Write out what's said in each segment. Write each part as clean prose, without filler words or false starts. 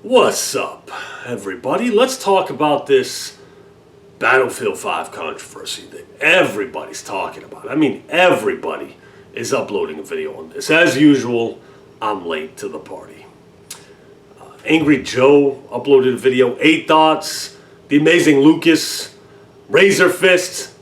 What's up, everybody? Let's talk about this Battlefield 5 controversy that everybody's talking about. I mean, everybody is uploading a video on this. As usual, I'm late to the party. Angry Joe uploaded a video, 8 Thoughts, The Amazing Lucas, Razor Fist.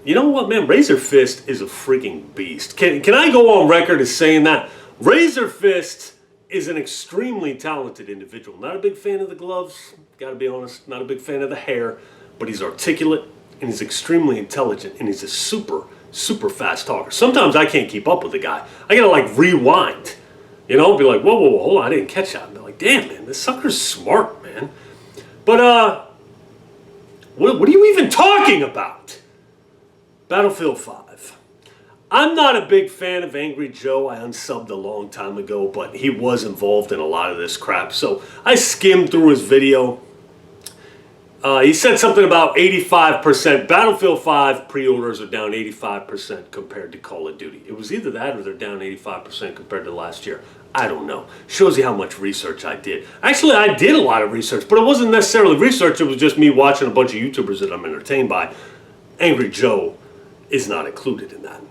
You know what, man? Razor Fist is a freaking beast. Can I go on record as saying that? Razor Fist is an extremely talented individual. Not a big fan of the gloves, gotta be honest. Not a big fan of the hair, but he's articulate and he's extremely intelligent and he's a super fast talker. Sometimes I can't keep up with the guy. I gotta like rewind, you know, be like, whoa, hold on, I didn't catch that. And be like, damn, man, this sucker's smart, man. But what are you even talking about? Battlefield 5. I'm not a big fan of Angry Joe. I unsubbed a long time ago, but he was involved in a lot of this crap. So I skimmed through his video. He said something about 85%. Battlefield 5 pre-orders are down 85% compared to Call of Duty. It was either that or they're down 85% compared to last year. I don't know. Shows you how much research I did. Actually, I did a lot of research, but it wasn't necessarily research. It was just me watching a bunch of YouTubers that I'm entertained by. Angry Joe is not included in that.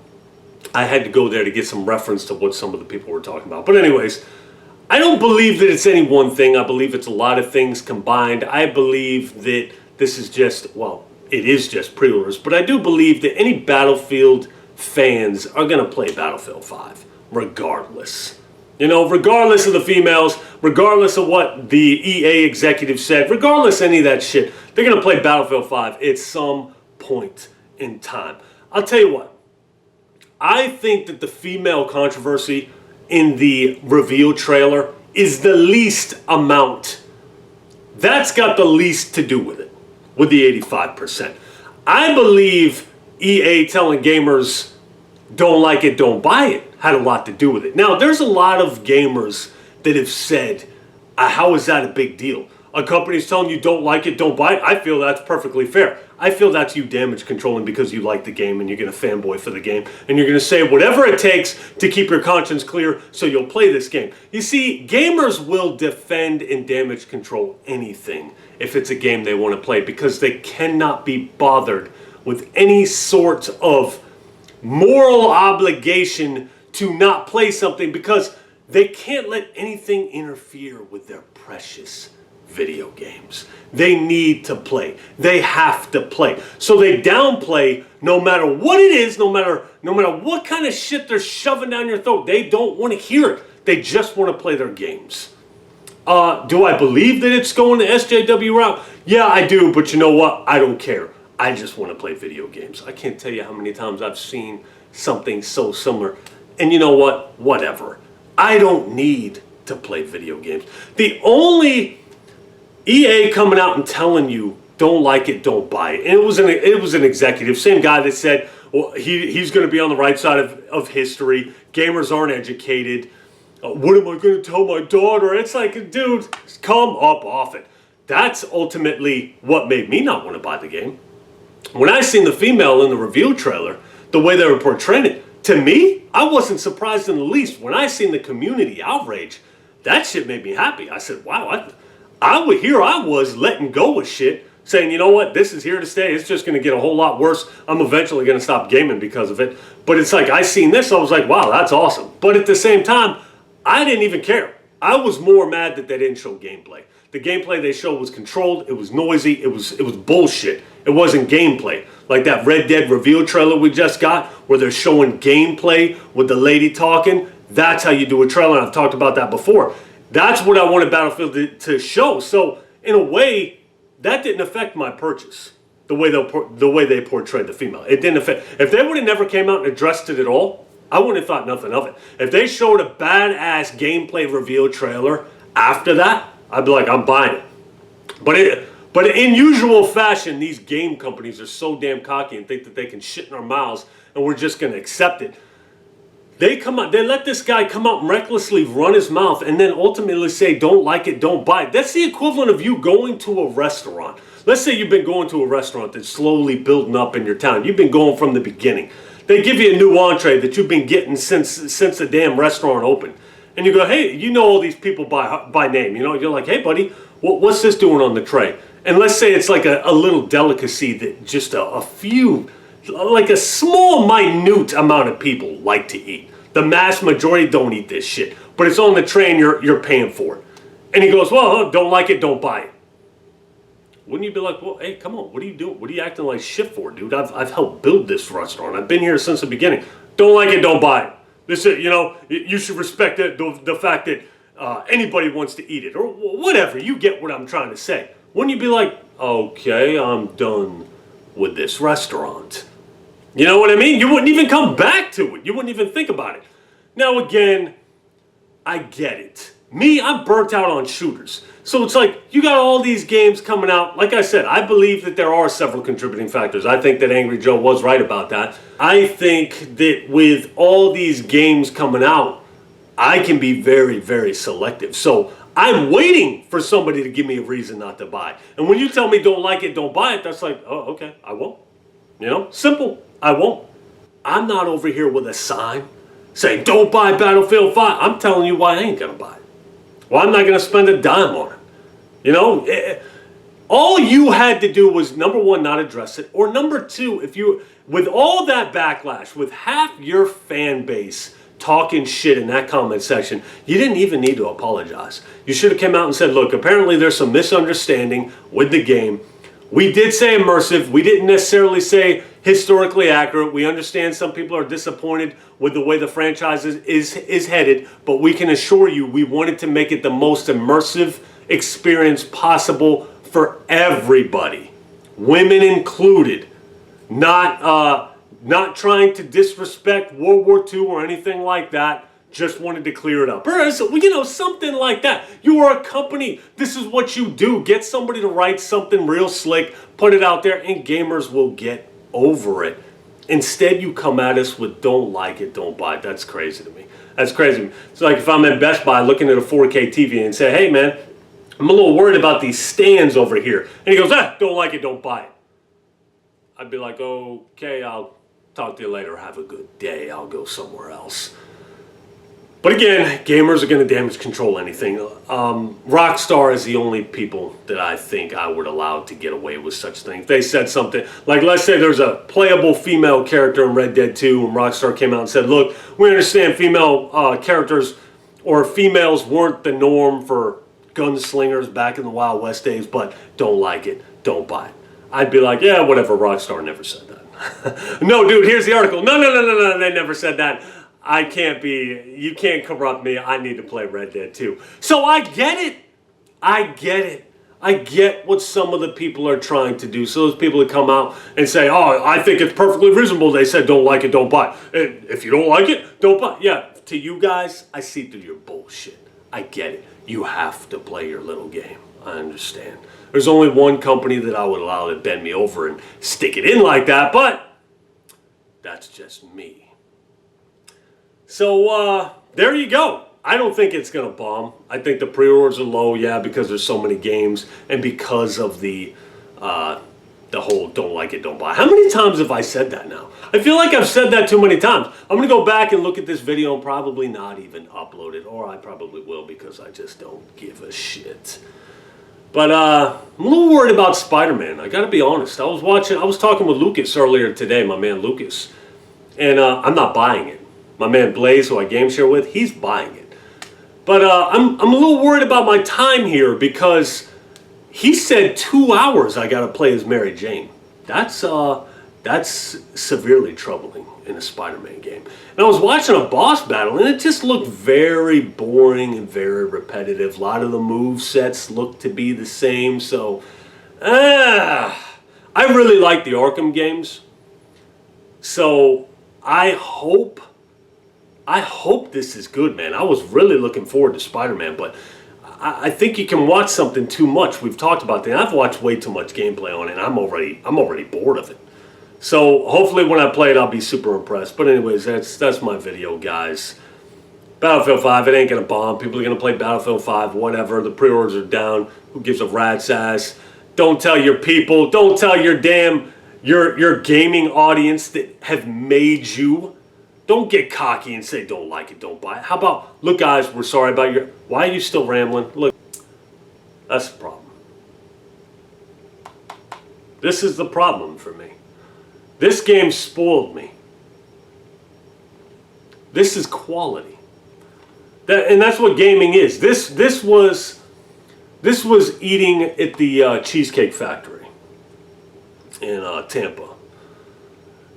I had to go there to get some reference to what some of the people were talking about. But anyways, I don't believe that it's any one thing. I believe it's a lot of things combined. I believe that this is just, well, it is just pre-orders. But I do believe that any Battlefield fans are going to play Battlefield 5, regardless. You know, regardless of the females, regardless of what the EA executive said, regardless of any of that shit, they're going to play Battlefield 5 at some point in time. I'll tell you what. I think that the female controversy in the reveal trailer is the least amount. That's got the least to do with it, with the 85%. I believe EA telling gamers don't like it, don't buy it, had a lot to do with it. Now, there's a lot of gamers that have said, how is that a big deal? A company's telling you don't like it, don't buy it. I feel that's perfectly fair. I feel that's you damage controlling because you like the game and you're going to fanboy for the game. And you're going to say whatever it takes to keep your conscience clear so you'll play this game. You see, gamers will defend and damage control anything if it's a game they want to play because they cannot be bothered with any sort of moral obligation to not play something because they can't let anything interfere with their precious video games. They need to play. They have to play. So they downplay no matter what it is, no matter what kind of shit they're shoving down your throat. They don't want to hear it. They just want to play their games. Do I believe that it's going the SJW route? Yeah, I do, but you know what? I don't care. I just want to play video games. I can't tell you how many times I've seen something so similar. And you know what? Whatever. I don't need to play video games. The only EA coming out and telling you don't like it, don't buy it. And it was an executive, same guy that said, well, he's going to be on the right side of history. Gamers aren't educated. What am I going to tell my daughter? It's like, dude, come up off it. That's ultimately what made me not want to buy the game. When I seen the female in the reveal trailer, the way they were portraying it, to me, I wasn't surprised in the least. When I seen the community outrage, that shit made me happy. I said, wow, I was letting go of shit, saying, you know what, this is here to stay. It's just going to get a whole lot worse. I'm eventually going to stop gaming because of it. But it's like, I seen this, I was like, wow, that's awesome. But at the same time, I didn't even care. I was more mad that they didn't show gameplay. The gameplay they showed was controlled, it was noisy, it was bullshit. It wasn't gameplay. Like that Red Dead reveal trailer we just got, where they're showing gameplay with the lady talking. That's how you do a trailer, and I've talked about that before. That's what I wanted Battlefield to show. So, in a way, that didn't affect my purchase. The way they portrayed the female. It didn't affect. If they would have never came out and addressed it at all, I wouldn't have thought nothing of it. If they showed a badass gameplay reveal trailer after that, I'd be like, I'm buying it. But in usual fashion, these game companies are so damn cocky and think that they can shit in our mouths and we're just going to accept it. They let this guy come out and recklessly run his mouth and then ultimately say, don't like it, don't buy it. That's the equivalent of you going to a restaurant. Let's say you've been going to a restaurant that's slowly building up in your town. You've been going from the beginning. They give you a new entree that you've been getting since the damn restaurant opened. and you go, hey, you know all these people by name. You know, you're like, hey, buddy, what's this doing on the tray? And let's say it's like a little delicacy that just a few, like a small, minute amount of people like to eat. The mass majority don't eat this shit, but it's on the tray and you're paying for it. And he goes, well, don't like it, don't buy it. Wouldn't you be like, well, hey, come on, what are you doing? What are you acting like shit for, dude? I've helped build this restaurant. I've been here since the beginning. Don't like it, don't buy it. This is, you know, you should respect the fact that anybody wants to eat it, or whatever. You get what I'm trying to say. Wouldn't you be like, okay, I'm done with this restaurant? You know what I mean? You wouldn't even come back to it. You wouldn't even think about it. Now, again, I get it. Me, I'm burnt out on shooters. So it's like, you got all these games coming out. Like I said, I believe that there are several contributing factors. I think that Angry Joe was right about that. I think that with all these games coming out, I can be very, very selective. So I'm waiting for somebody to give me a reason not to buy. And when you tell me don't like it, don't buy it, that's like, oh, okay, I won't. You know, simple, I won't. I'm not over here with a sign saying don't buy Battlefield 5. I'm telling you why I ain't gonna buy it. Well, I'm not gonna spend a dime on it. You know, all you had to do was, number one, not address it, or number two, if you, with all that backlash, with half your fan base talking shit in that comment section, you didn't even need to apologize. You should have come out and said, look, apparently there's some misunderstanding with the game. We did say immersive. We didn't necessarily say historically accurate. We understand some people are disappointed with the way the franchise is headed, but we can assure you we wanted to make it the most immersive experience possible for everybody, women included. Not trying to disrespect World War II or anything like that. Just wanted to clear it up. Or, you know, something like that. You are a company. This is what you do. Get somebody to write something real slick, put it out there, and gamers will get over it. Instead, you come at us with don't like it, don't buy it. That's crazy to me. That's crazy to me. It's like if I'm at Best Buy looking at a 4K TV and say, hey, man, I'm a little worried about these stands over here. And he goes, don't like it, don't buy it. I'd be like, okay, I'll talk to you later. Have a good day. I'll go somewhere else. But again, gamers are going to damage control anything. Rockstar is the only people that I think I would allow to get away with such things. They said something, like let's say there's a playable female character in Red Dead 2 and Rockstar came out and said, look, we understand female characters or females weren't the norm for gunslingers back in the Wild West days, but don't like it, don't buy it. I'd be like, yeah, whatever, Rockstar never said that. No, dude, here's the article. No, they never said that. I can't be, you can't corrupt me. I need to play Red Dead 2. So I get it. I get what some of the people are trying to do. So those people that come out and say, oh, I think it's perfectly reasonable. They said, don't like it, don't buy it. If you don't like it, don't buy it. Yeah, to you guys, I see through your bullshit. I get it. You have to play your little game. I understand. There's only one company that I would allow to bend me over and stick it in like that, but that's just me. So, there you go. I don't think it's going to bomb. I think the pre-orders are low, yeah, because there's so many games and because of the whole don't like it, don't buy. How many times have I said that now? I feel like I've said that too many times. I'm going to go back and look at this video and probably not even upload it, or I probably will because I just don't give a shit. But I'm a little worried about Spider-Man. I got to be honest. I was talking with Lucas earlier today, my man Lucas, and I'm not buying it. My man Blaze, who I game share with, he's buying it. But I'm a little worried about my time here because he said 2 hours I got to play as Mary Jane. That's severely troubling in a Spider-Man game. And I was watching a boss battle, and it just looked very boring and very repetitive. A lot of the move sets looked to be the same. So, I really like the Arkham games. So, I hope this is good, man. I was really looking forward to Spider-Man, but I think you can watch something too much. We've talked about that. I've watched way too much gameplay on it, and I'm already bored of it. So hopefully when I play it, I'll be super impressed. But anyways, that's my video, guys. Battlefield 5, it ain't gonna bomb. People are gonna play Battlefield 5, whatever. The pre-orders are down. Who gives a rat's ass? Don't tell your people. Don't tell your damn your gaming audience that have made you Don't get cocky and say don't like it, don't buy it. How about, look guys, we're sorry about your... Why are you still rambling? Look, that's the problem. This is the problem for me. This game spoiled me. This is quality. And that's what gaming is. This was eating at the Cheesecake Factory in Tampa.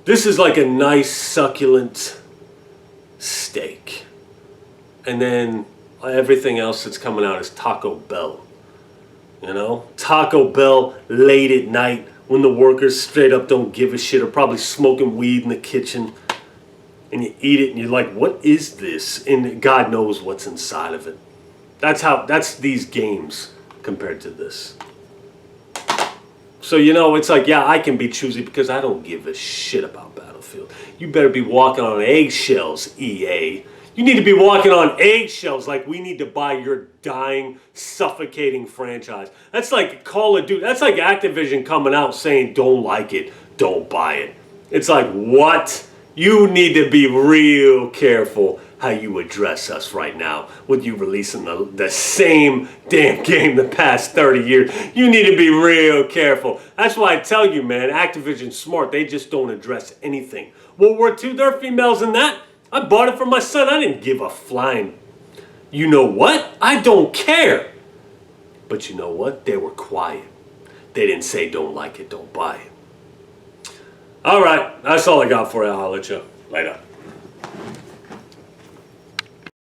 This is like a nice, succulent steak. And then everything else that's coming out is Taco Bell. You know? Taco Bell late at night when the workers straight up don't give a shit, or probably smoking weed in the kitchen. And you eat it and you're like, what is this? And God knows what's inside of it. That's these games compared to this. So, you know, it's like, yeah, I can be choosy because I don't give a shit about Battlefield. You better be walking on eggshells, EA. You need to be walking on eggshells like we need to buy your dying, suffocating franchise. That's like Call of Duty. That's like Activision coming out saying, don't like it, don't buy it. It's like, what? You need to be real careful how you address us right now with you releasing the same damn game the past 30 years. You need to be real careful. That's why I tell you, man, Activision's smart. They just don't address anything. World War II, there are females in that. I bought it for my son. I didn't give a flying. You know what? I don't care. But you know what? They were quiet. They didn't say don't like it, don't buy it. All right, that's all I got for you. I'll let you later.